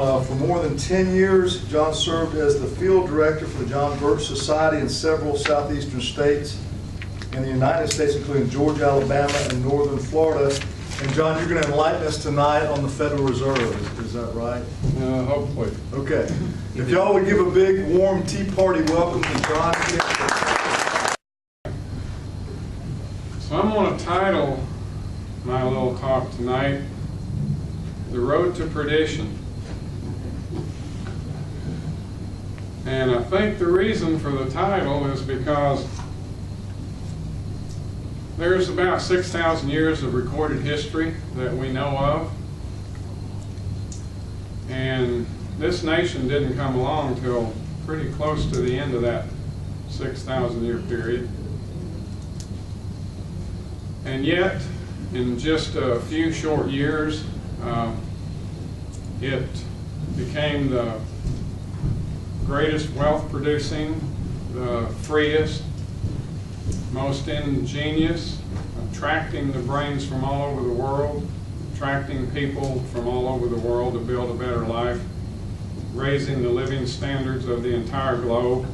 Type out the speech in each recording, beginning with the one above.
For more than 10 years, John served as the field director for the John Birch Society in several southeastern states in the United States, including Georgia, Alabama, and northern Florida. And John, you're going to enlighten us tonight on the Federal Reserve. Is that right? Hopefully. Okay. If y'all would give a big, warm Tea Party welcome to John Campbell. So I'm going to title my little talk tonight, The Road to Perdition. And I think the reason for the title is because there's about 6,000 years of recorded history that we know of. And this nation didn't come along till pretty close to the end of that 6,000 year period. And yet, in just a few short years, it became the greatest wealth producing, the freest, most ingenious, attracting the brains from all over the world, attracting people from all over the world to build a better life, raising the living standards of the entire globe.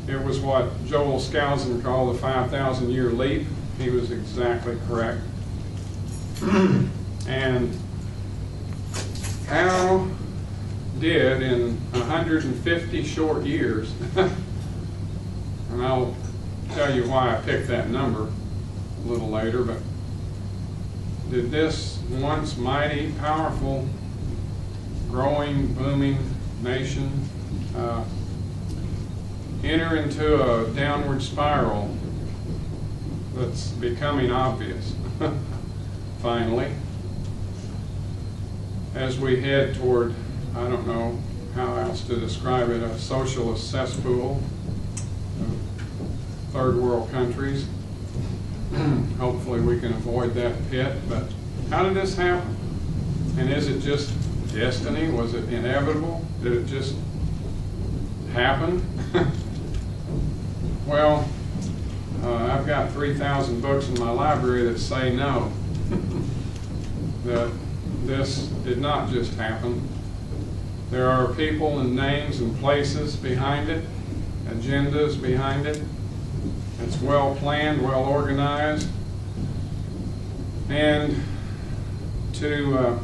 It was what Joel Skousen called the 5,000-year leap. He was exactly correct. And how did, in 150 short years, and I'll tell you why I picked that number a little later, but did this once mighty, powerful, growing, booming nation enter into a downward spiral that's becoming obvious, finally, as we head toward, I don't know how else to describe it, a socialist cesspool of third world countries. Hopefully we can avoid that pit, but how did this happen? And is it just destiny? Was it inevitable? Did it just happen? Well, I've got 3,000 books in my library that say no, that this did not just happen. There are people and names and places behind it, agendas behind it. It's well planned, well organized. And to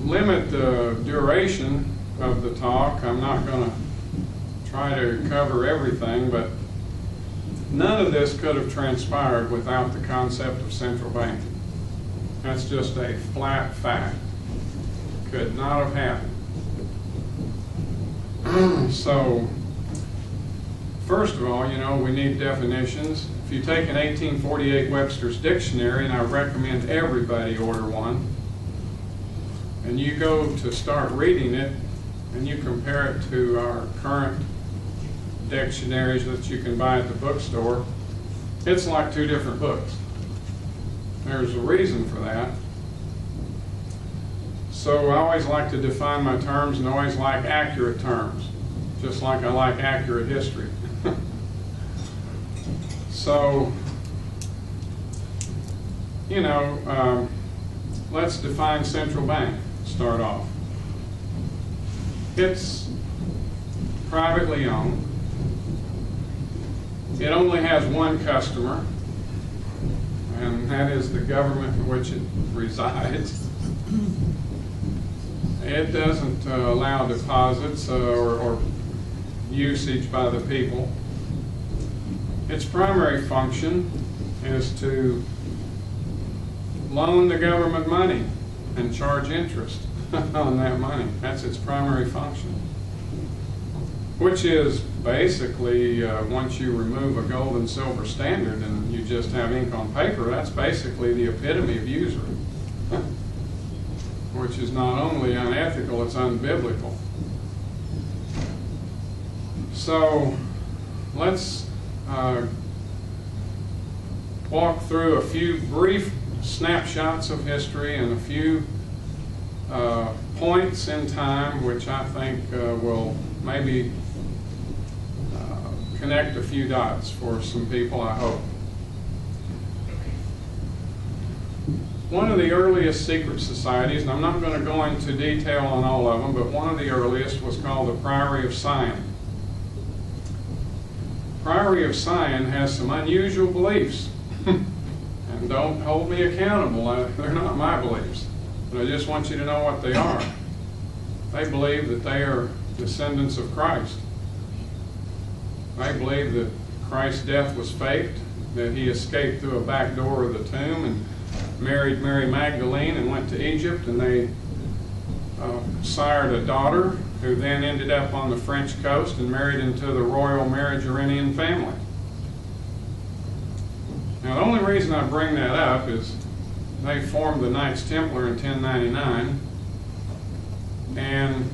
limit the duration of the talk, I'm not going to try to cover everything, but none of this could have transpired without the concept of central banking. That's just a flat fact. Could not have happened. So, first of all, you know, we need definitions. If you take an 1848 Webster's Dictionary, and I recommend everybody order one, and you go to start reading it, and you compare it to our current dictionaries that you can buy at the bookstore, it's like two different books. There's a reason for that. So I always like to define my terms and always like accurate terms, just like I like accurate history. So, you know, let's define central bank to start off. It's privately owned. It only has one customer, and that is the government in which it resides. It doesn't allow deposits or usage by the people. Its primary function is to loan the government money and charge interest on that money. That's its primary function, which is basically, once you remove a gold and silver standard and you just have ink on paper, that's basically the epitome of usury, which is not only unethical, it's unbiblical. So let's walk through a few brief snapshots of history and a few points in time which I think will maybe connect a few dots for some people, I hope. one of the earliest secret societies, and I'm not going to go into detail on all of them, but one of the earliest was called the Priory of Sion. Priory of Sion has some unusual beliefs. And don't hold me accountable. They're not my beliefs. But I just want you to know what they are. They believe that they are descendants of Christ. They believe that Christ's death was faked, that he escaped through a back door of the tomb and married Mary Magdalene and went to Egypt, and they sired a daughter who then ended up on the French coast and married into the royal Marigirinian family. Now, the only reason I bring that up is they formed the Knights Templar in 1099, and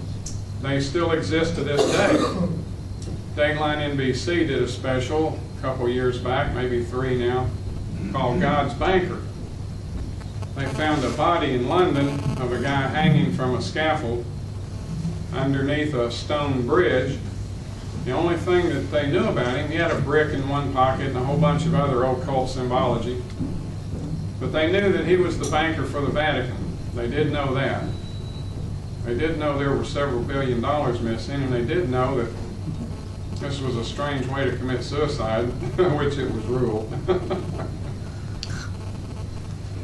they still exist to this day. Dateline NBC did a special a couple years back, maybe 3 now, called God's Banker. They found a body in London of a guy hanging from a scaffold underneath a stone bridge. The only thing that they knew about him, he had a brick in one pocket and a whole bunch of other occult symbology. But they knew that he was the banker for the Vatican. They did know that. They did know there were several $1 billion missing, and they did know that this was a strange way to commit suicide, which it was ruled.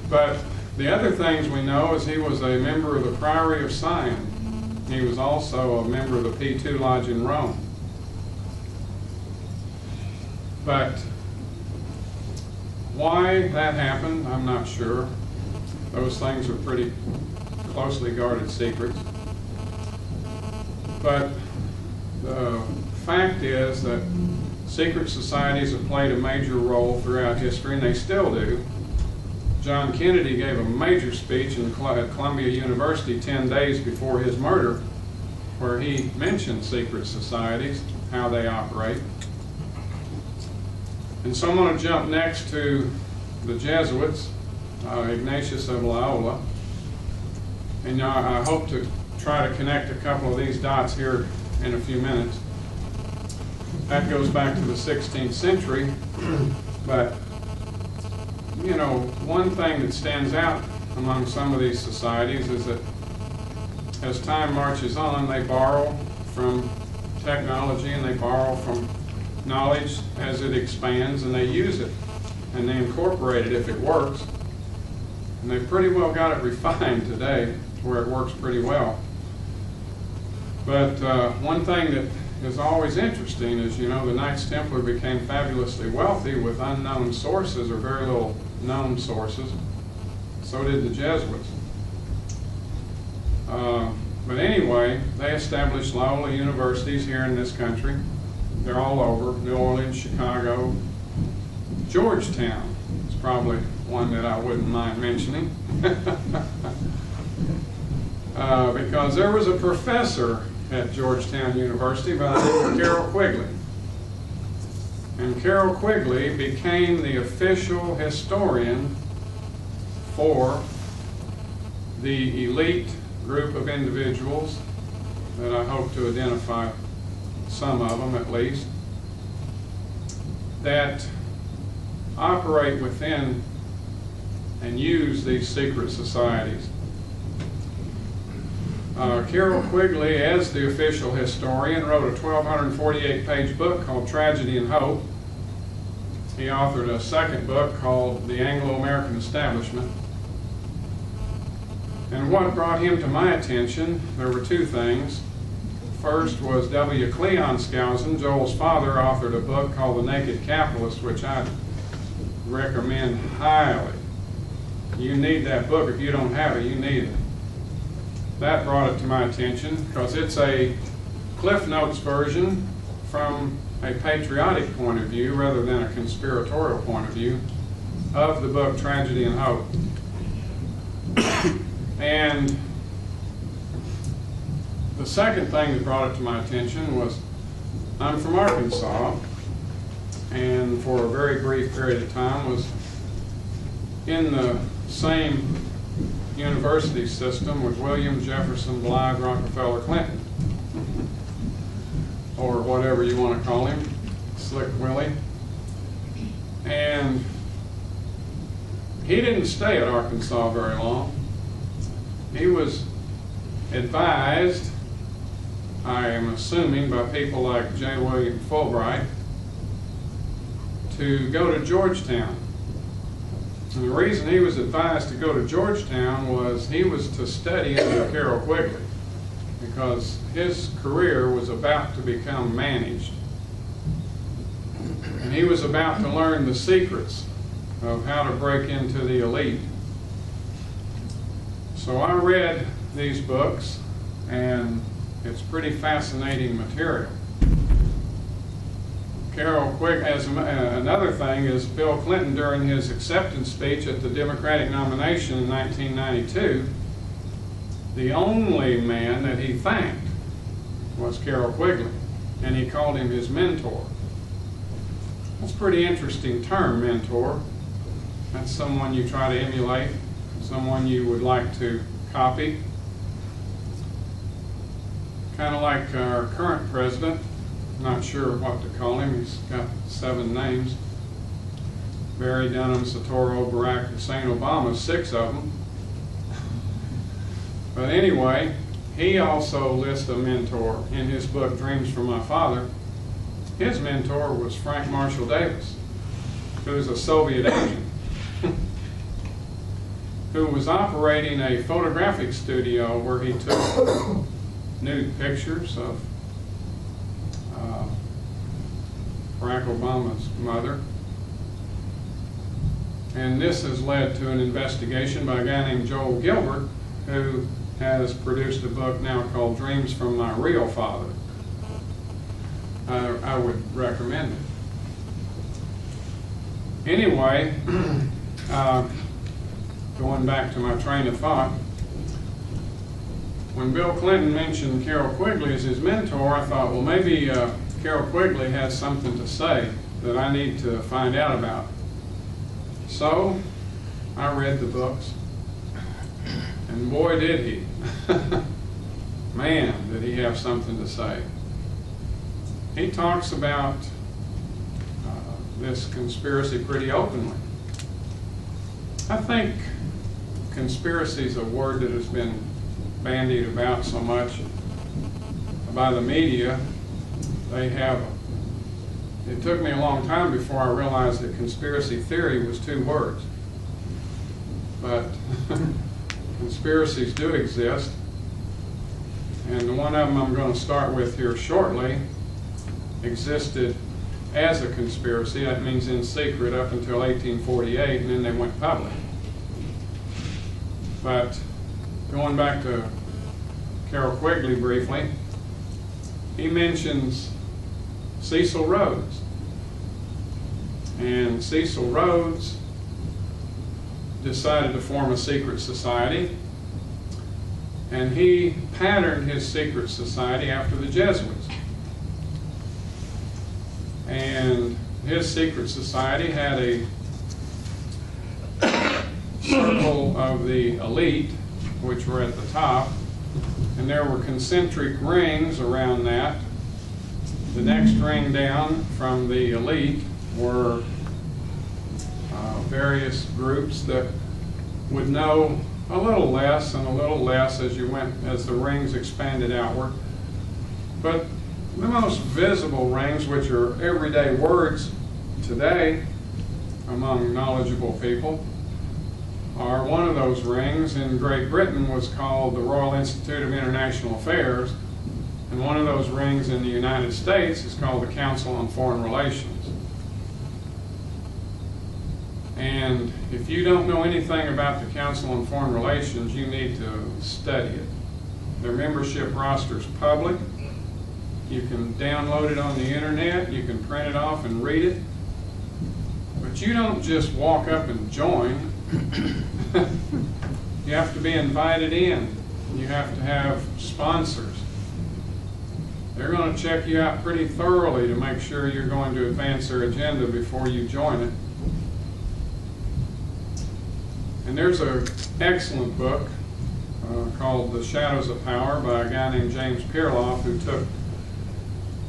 But the other things we know is he was a member of the Priory of Sion. He was also a member of the P2 Lodge in Rome. But why that happened, I'm not sure. Those things are pretty closely guarded secrets. But the fact is that secret societies have played a major role throughout history, and they still do. John Kennedy gave a major speech at Columbia University 10 days before his murder, where he mentioned secret societies, how they operate. And so I'm going to jump next to the Jesuits, Ignatius of Loyola. And I hope to try to connect a couple of these dots here in a few minutes. That goes back to the 16th century, but you know, one thing that stands out among some of these societies is that as time marches on, they borrow from technology and they borrow from knowledge as it expands, and they use it and they incorporate it if it works. And they've pretty well got it refined today where it works pretty well. But one thing that is always interesting is, you know, the Knights Templar became fabulously wealthy with unknown sources or very little known sources. So did the Jesuits. But anyway, they established Loyola universities here in this country. They're all over, New Orleans, Chicago. Georgetown is probably one that I wouldn't mind mentioning. Because there was a professor at Georgetown University by the name of Carroll Quigley. And Carroll Quigley became the official historian for the elite group of individuals that I hope to identify, some of them at least, that operate within and use these secret societies. Carroll Quigley, as the official historian, wrote a 1,248-page book called Tragedy and Hope. He authored a second book called The Anglo-American Establishment. And what brought him to my attention, there were two things. First was W. Cleon Skousen, Joel's father, authored a book called The Naked Capitalist, which I recommend highly. You need that book. If you don't have it, you need it. That brought it to my attention because it's a Cliff Notes version from a patriotic point of view rather than a conspiratorial point of view of the book Tragedy and Hope. And the second thing that brought it to my attention was I'm from Arkansas, and for a very brief period of time was in the same university system with William Jefferson, Blythe, Rockefeller, Clinton, or whatever you want to call him, Slick Willie. And he didn't stay at Arkansas very long. He was advised, I am assuming, by people like J. William Fulbright to go to Georgetown. And the reason he was advised to go to Georgetown was he was to study under Carroll Quigley, because his career was about to become managed. And he was about to learn the secrets of how to break into the elite. So I read these books, and it's pretty fascinating material. Carroll Quigley, another thing is Bill Clinton, during his acceptance speech at the Democratic nomination in 1992, the only man that he thanked was Carroll Quigley, and he called him his mentor. That's a pretty interesting term, mentor. That's someone you try to emulate, someone you would like to copy. Kind of like our current president. Not sure what to call him. He's got 7 names. Barry, Dunham, Sotoro, Barack Hussein Obama, 6 of them. But anyway, he also lists a mentor in his book, Dreams from My Father. His mentor was Frank Marshall Davis, who was a Soviet agent, who was operating a photographic studio where he took nude pictures of Barack Obama's mother. And this has led to an investigation by a guy named Joel Gilbert, who has produced a book now called Dreams from My Real Father. I would recommend it. Anyway, going back to my train of thought, when Bill Clinton mentioned Carroll Quigley as his mentor, I thought, well, maybe Carroll Quigley has something to say that I need to find out about. So I read the books, and boy did he. Man, did he have something to say. He talks about this conspiracy pretty openly. I think conspiracy is a word that has been bandied about so much by the media. It took me a long time before I realized that conspiracy theory was 2 words. But conspiracies do exist. And the one of them I'm going to start with here shortly existed as a conspiracy. That means in secret up until 1848, and then they went public. But going back to Carroll Quigley briefly, he mentions Cecil Rhodes. And Cecil Rhodes decided to form a secret society, and he patterned his secret society after the Jesuits. And his secret society had a circle of the elite, which were at the top, and there were concentric rings around that. The next ring down from the elite were various groups that would know a little less and a little less as the rings expanded outward. But the most visible rings, which are everyday words today among knowledgeable people, are one of those rings in Great Britain was called the Royal Institute of International Affairs, and one of those rings in the United States is called the Council on Foreign Relations. And if you don't know anything about the Council on Foreign Relations, you need to study it. Their membership roster is public. You can download it on the internet, you can print it off and read it. But you don't just walk up and join. You have to be invited in. You have to have sponsors. They're going to check you out pretty thoroughly to make sure you're going to advance their agenda before you join it. And there's an excellent book called The Shadows of Power by a guy named James Pirloff, who took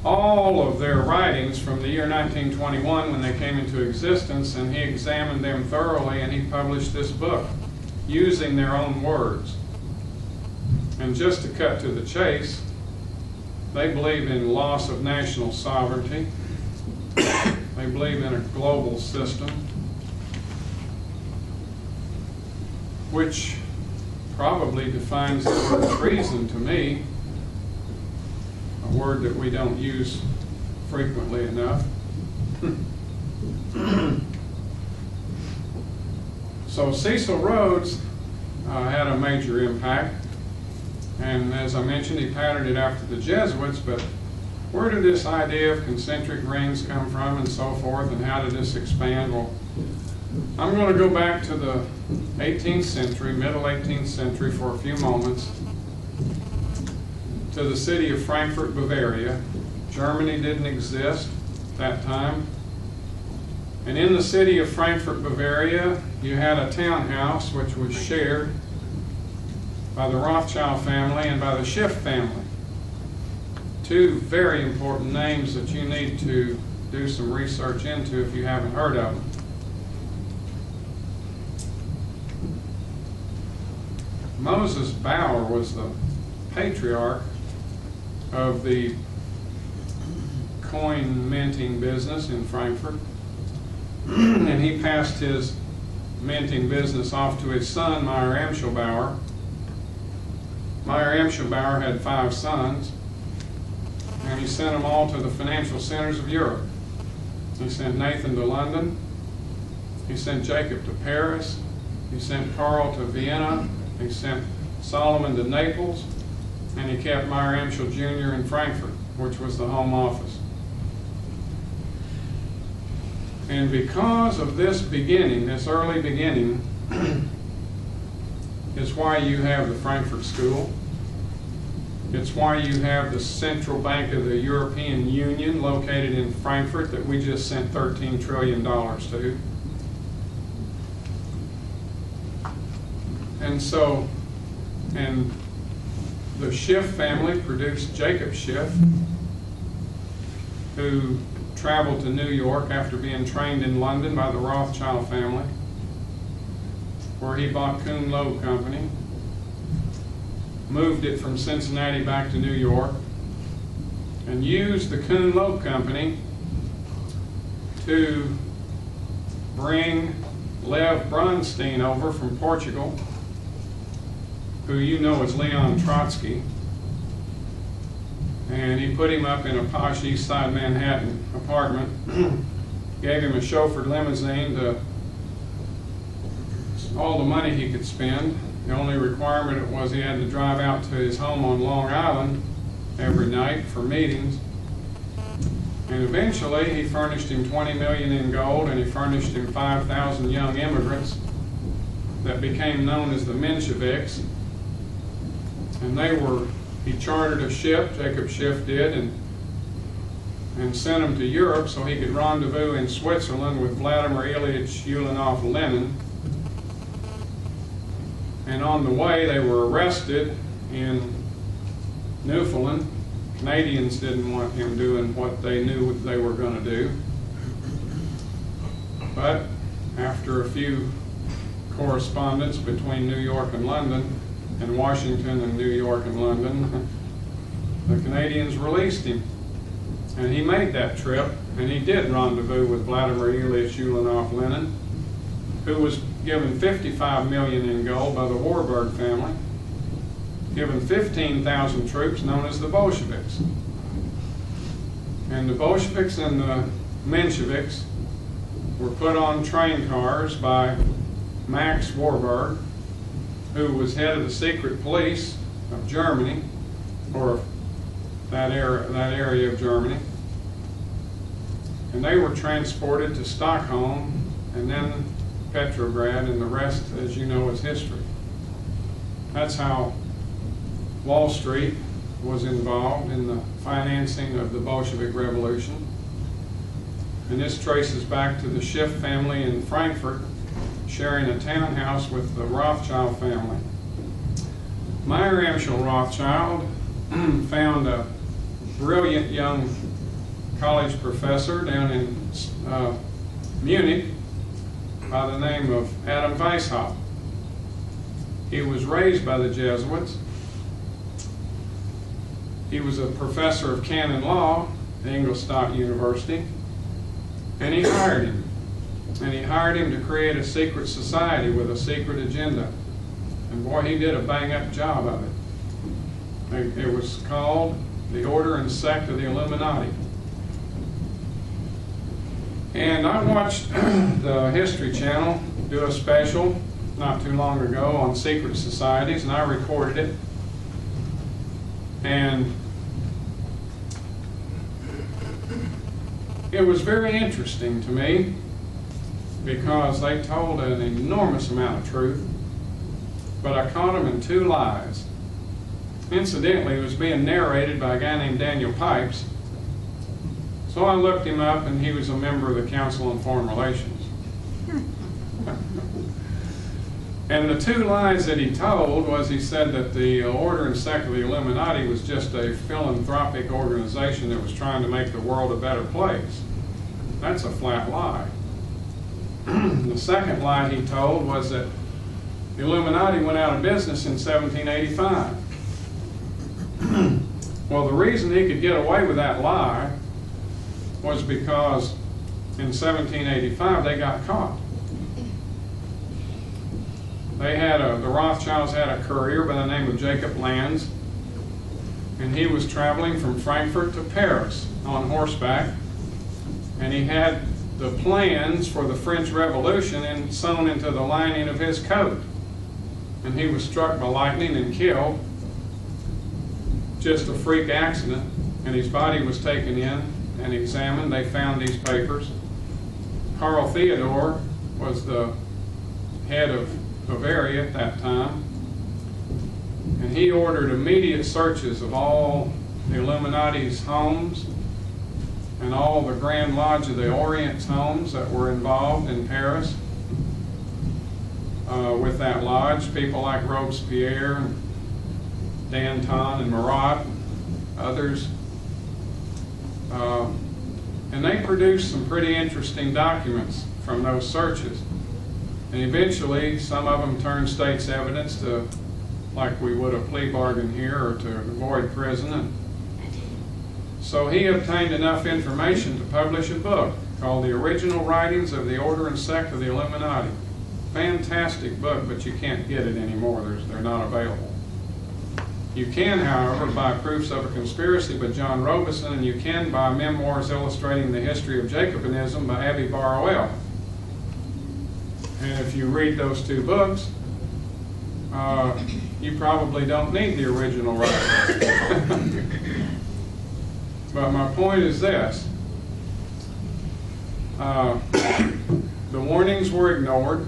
all of their writings from the year 1921 when they came into existence, and he examined them thoroughly, and he published this book using their own words. And just to cut to the chase, they believe in loss of national sovereignty. They believe in a global system, which probably defines the word treason to me, a word that we don't use frequently enough. So Cecil Rhodes had a major impact, and as I mentioned, he patterned it after the Jesuits, but where did this idea of concentric rings come from and so forth, and how did this expand? Well, I'm going to go back to the 18th century, middle 18th century for a few moments, to the city of Frankfurt, Bavaria. Germany didn't exist at that time. And in the city of Frankfurt, Bavaria, you had a townhouse which was shared by the Rothschild family and by the Schiff family. Two very important names that you need to do some research into if you haven't heard of them. Moses Bauer was the patriarch of the coin minting business in Frankfurt, and he passed his minting business off to his son, Meyer Amschelbauer. Meyer Amschelbauer had 5 sons, and he sent them all to the financial centers of Europe. He sent Nathan to London, he sent Jacob to Paris, he sent Carl to Vienna, he sent Solomon to Naples, and he kept Meyer Amschel Jr. in Frankfurt, which was the home office. And because of this beginning, this early beginning, is why you have the Frankfurt School. It's why you have the Central Bank of the European Union located in Frankfurt that we just sent $13 trillion to. And so, and the Schiff family produced Jacob Schiff, who traveled to New York after being trained in London by the Rothschild family, where he bought Kuhn Loeb Company, moved it from Cincinnati back to New York, and used the Kuhn Loeb Company to bring Lev Bronstein over from Portugal, who you know as Leon Trotsky, and he put him up in a posh East Side Manhattan apartment, gave him a chauffeured limousine to all the money he could spend. The only requirement was he had to drive out to his home on Long Island every night for meetings. And eventually he furnished him $20 million in gold, and he furnished him 5,000 young immigrants that became known as the Mensheviks. And he chartered a ship, Jacob Schiff did, and sent them to Europe so he could rendezvous in Switzerland with Vladimir Ilyich Ulyanov-Lenin. And on the way, they were arrested in Newfoundland. Canadians didn't want him doing what they knew they were going to do. But after a few correspondence between New York and London, and Washington and New York and London, the Canadians released him. And he made that trip, and he did rendezvous with Vladimir Ilyich Ulyanov-Lenin, who was given $55 million in gold by the Warburg family, given 15,000 troops known as the Bolsheviks. And the Bolsheviks and the Mensheviks were put on train cars by Max Warburg, who was head of the secret police of Germany, or that area of Germany. And they were transported to Stockholm and then Petrograd, and the rest, as you know, is history. That's how Wall Street was involved in the financing of the Bolshevik Revolution. And this traces back to the Schiff family in Frankfurt, sharing a townhouse with the Rothschild family. Meyer Amschel Rothschild found a brilliant young college professor down in Munich by the name of Adam Weishaupt. He was raised by the Jesuits. He was a professor of canon law at Ingolstadt University, and he hired him. And he hired him to create a secret society with a secret agenda. And boy, he did a bang-up job of it. It was called the Order and Sect of the Illuminati. And I watched the History Channel do a special not too long ago on secret societies, and I recorded it. And it was very interesting to me because they told an enormous amount of truth, but I caught them in two lies. Incidentally, it was being narrated by a guy named Daniel Pipes. So I looked him up, and he was a member of the Council on Foreign Relations. And the two lies that he told was he said that the Order and Sect of the Illuminati was just a philanthropic organization that was trying to make the world a better place. That's a flat lie. The second lie he told was that the Illuminati went out of business in 1785. Well, the reason he could get away with that lie was because in 1785 they got caught. They had the Rothschilds had a courier by the name of Jacob Lanz, and he was traveling from Frankfurt to Paris on horseback, and he had the plans for the French Revolution sewn into the lining of his coat. And he was struck by lightning and killed. Just a freak accident, and his body was taken in and examined. They found these papers. Karl Theodor was the head of Bavaria at that time, and he ordered immediate searches of all the Illuminati's homes and all the Grand Lodge of the Orient's homes that were involved in Paris with that lodge. People like Robespierre, and Danton, and Marat, others. And they produced some pretty interesting documents from those searches. And eventually, some of them turned state's evidence to, like we would a plea bargain here, or to avoid prison. And so he obtained enough information to publish a book called The Original Writings of the Order and Sect of the Illuminati. Fantastic book, but you can't get it anymore. They're not available. You can, however, buy Proofs of a Conspiracy by John Robeson, and you can buy Memoirs Illustrating the History of Jacobinism by Abby Barwell. And if you read those two books, you probably don't need the original writing. But my point is this. The warnings were ignored,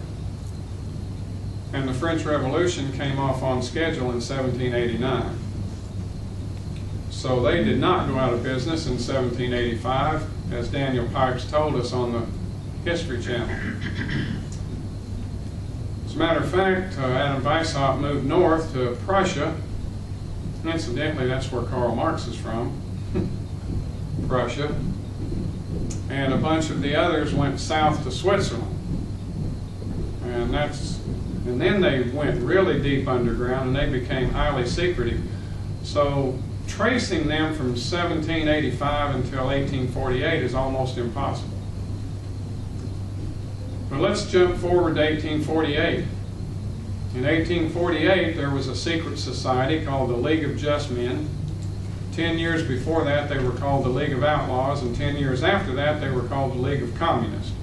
and the French Revolution came off on schedule in 1789. So they did not go out of business in 1785, as Daniel Pipes told us on the History Channel. As a matter of fact, Adam Weishaupt moved north to Prussia. Incidentally, that's where Karl Marx is from, Prussia. And a bunch of the others went south to Switzerland. And then they went really deep underground, and they became highly secretive. So tracing them from 1785 until 1848 is almost impossible. But let's jump forward to 1848. In 1848, there was a secret society called the League of Just Men. 10 years before that, they were called the League of Outlaws, and 10 years after that, they were called the League of Communists.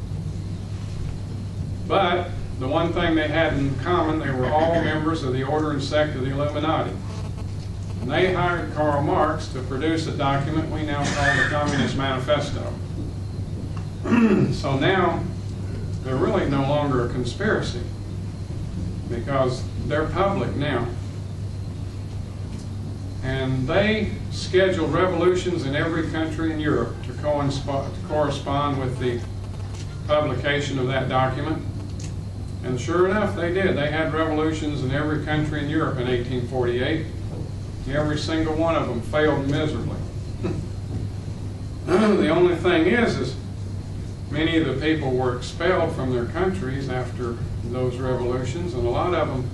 But the one thing they had in common, they were all members of the Order and Sect of the Illuminati. And they hired Karl Marx to produce a document we now call the Communist Manifesto. So now, they're really no longer a conspiracy, because they're public now. And they scheduled revolutions in every country in Europe to correspond with the publication of that document. And sure enough, they did. They had revolutions in every country in Europe in 1848. Every single one of them failed miserably. The only thing is many of the people were expelled from their countries after those revolutions, and a lot of them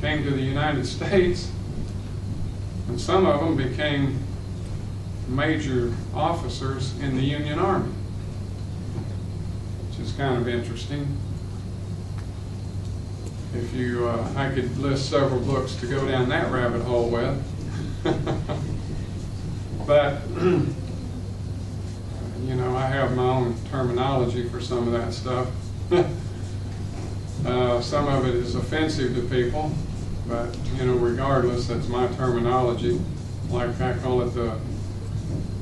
came to the United States, and some of them became major officers in the Union Army, which is kind of interesting. If you, I could list several books to go down that rabbit hole with. But, you know, I have my own terminology for some of that stuff. Some of it is offensive to people, but, you know, regardless, that's my terminology. Like I call it the,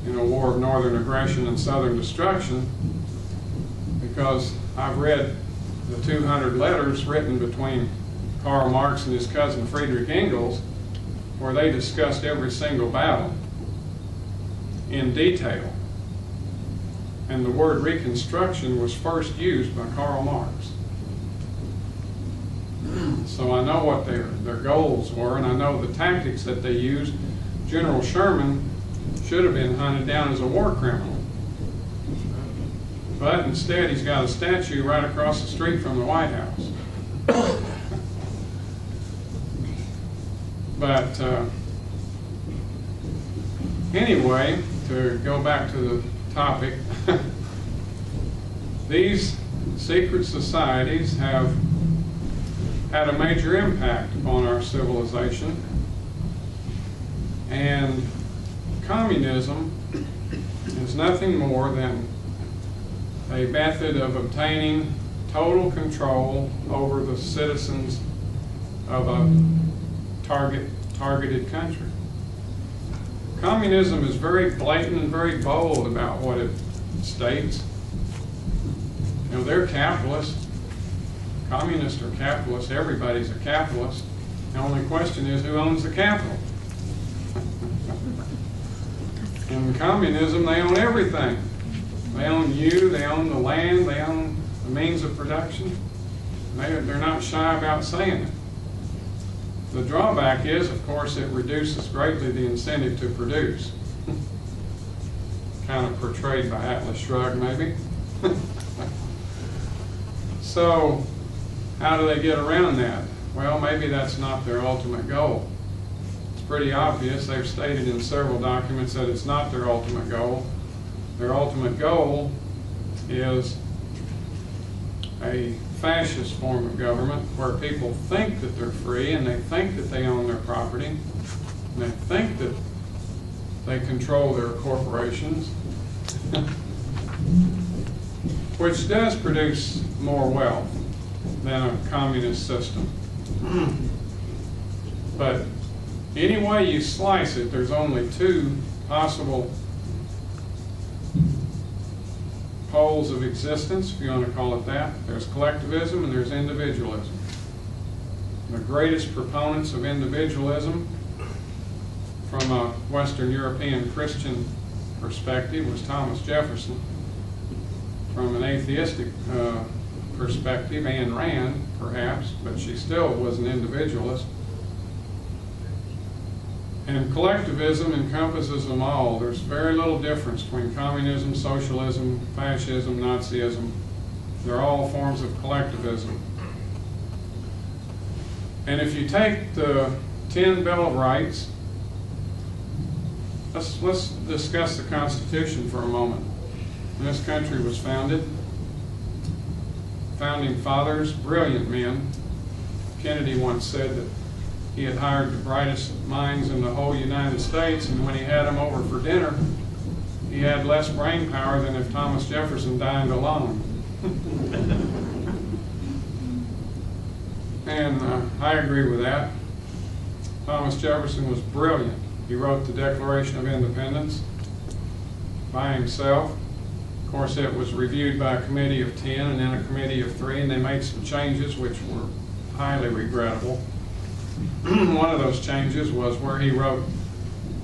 you know, War of Northern Aggression and Southern Destruction, because I've read the 200 letters written between Karl Marx and his cousin Friedrich Engels, where they discussed every single battle in detail. And the word Reconstruction was first used by Karl Marx. So I know what their goals were, and I know the tactics that they used. General Sherman should have been hunted down as a war criminal. But instead, he's got a statue right across the street from the White House. But anyway, to go back to the topic, these secret societies have had a major impact upon our civilization. And communism is nothing more than a method of obtaining total control over the citizens of a targeted country. Communism is very blatant and very bold about what it states. You know, they're capitalists. Communists are capitalists. Everybody's a capitalist. The only question is who owns the capital. In communism, they own everything. They own you, they own the land, they own the means of production. They're not shy about saying it. The drawback is, of course, it reduces greatly the incentive to produce. Kind of portrayed by Atlas Shrugged, maybe. So, how do they get around that? Well, maybe that's not their ultimate goal. It's pretty obvious. They've stated in several documents that it's not their ultimate goal. Their ultimate goal is a fascist form of government where people think that they're free and they think that they own their property and they think that they control their corporations, which does produce more wealth than a communist system. But any way you slice it, there's only two possible poles of existence, if you want to call it that. There's collectivism and there's individualism. The greatest proponents of individualism from a Western European Christian perspective was Thomas Jefferson. From an atheistic perspective, Ayn Rand, perhaps, but she still was an individualist. And collectivism encompasses them all. There's very little difference between communism, socialism, fascism, Nazism. They're all forms of collectivism. And if you take the 10 Bill of Rights, let's discuss the Constitution for a moment. When this country was founded, founding fathers, brilliant men. Kennedy once said that he had hired the brightest minds in the whole United States, and when he had them over for dinner, he had less brain power than if Thomas Jefferson dined alone. And I agree with that. Thomas Jefferson was brilliant. He wrote the Declaration of Independence by himself. Of course, it was reviewed by a committee of 10 and then a committee of 3, and they made some changes which were highly regrettable. One of those changes was where he wrote,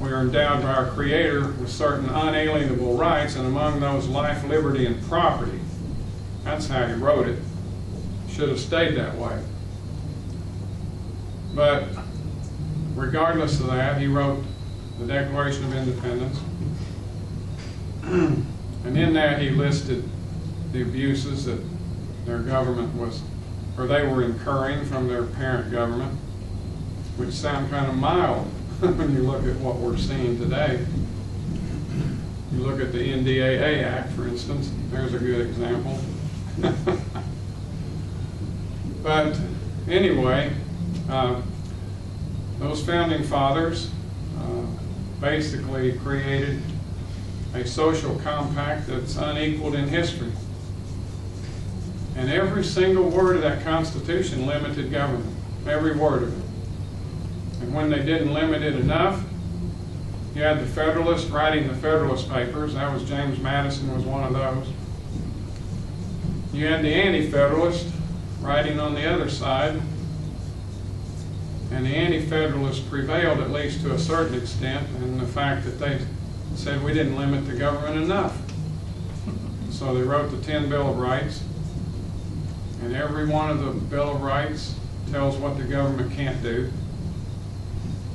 "We are endowed by our Creator with certain unalienable rights, and among those life, liberty, and property." That's how he wrote it. Should have stayed that way. But regardless of that, he wrote the Declaration of Independence. And in that he listed the abuses that their government was, or they were incurring from their parent government, which sound kind of mild when you look at what we're seeing today. You look at the NDAA Act, for instance, there's a good example. But anyway, those founding fathers basically created a social compact that's unequaled in history. And every single word of that Constitution limited government, every word of it. And when they didn't limit it enough, you had the Federalists writing the Federalist Papers. That was James Madison was one of those. You had the Anti-Federalists writing on the other side. And the Anti-Federalists prevailed, at least to a certain extent, in the fact that they said we didn't limit the government enough. So they wrote the 10 Bill of Rights. And every one of the Bill of Rights tells what the government can't do.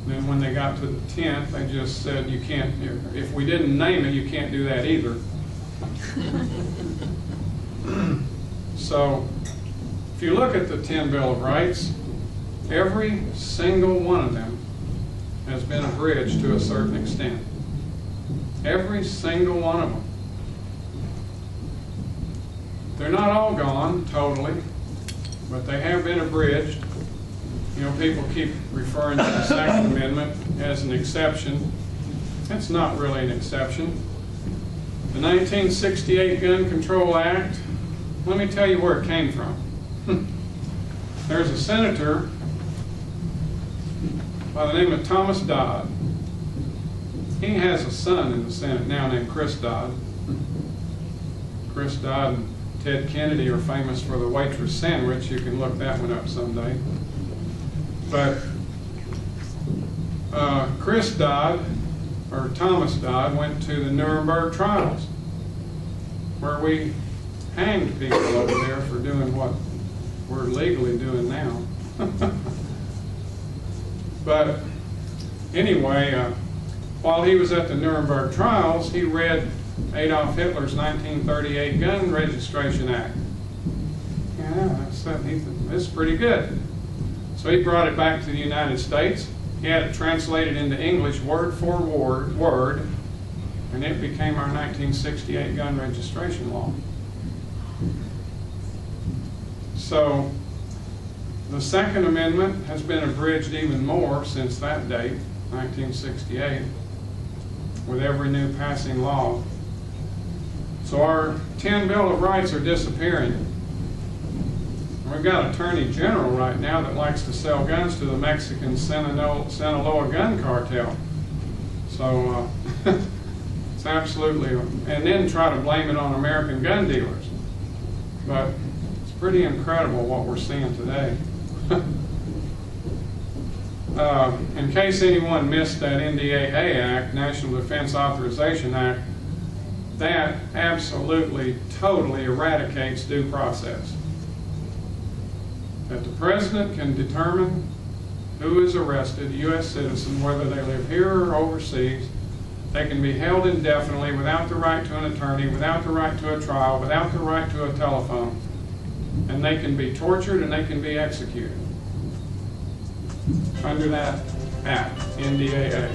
Then when they got to the 10th, they just said, you can't, if we didn't name it, you can't do that either. So, if you look at the 10 Bill of Rights, every single one of them has been abridged to a certain extent. Every single one of them. They're not all gone, totally, but they have been abridged. You know, people keep referring to the Second Amendment as an exception. It's not really an exception. The 1968 Gun Control Act, let me tell you where it came from. There's a senator by the name of Thomas Dodd. He has a son in the Senate now named Chris Dodd. Chris Dodd and Ted Kennedy are famous for the waitress sandwich. You can look that one up someday. But Chris Dodd, or Thomas Dodd, went to the Nuremberg trials, where we hanged people over there for doing what we're legally doing now. But anyway, while he was at the Nuremberg trials, he read Adolf Hitler's 1938 Gun Registration Act. Yeah, he said, this is pretty good. So he brought it back to the United States. He had it translated into English word for word, and it became our 1968 gun registration law. So the Second Amendment has been abridged even more since that date, 1968, with every new passing law. So our 10 Bill of Rights are disappearing. We've got an attorney general right now that likes to sell guns to the Mexican Sinaloa gun cartel. So it's absolutely, and then try to blame it on American gun dealers. But it's pretty incredible what we're seeing today. In case anyone missed that NDAA Act, National Defense Authorization Act, that absolutely, totally eradicates due process. That the president can determine who is arrested, a U.S. citizen, whether they live here or overseas. They can be held indefinitely without the right to an attorney, without the right to a trial, without the right to a telephone. And they can be tortured and they can be executed under that act, NDAA.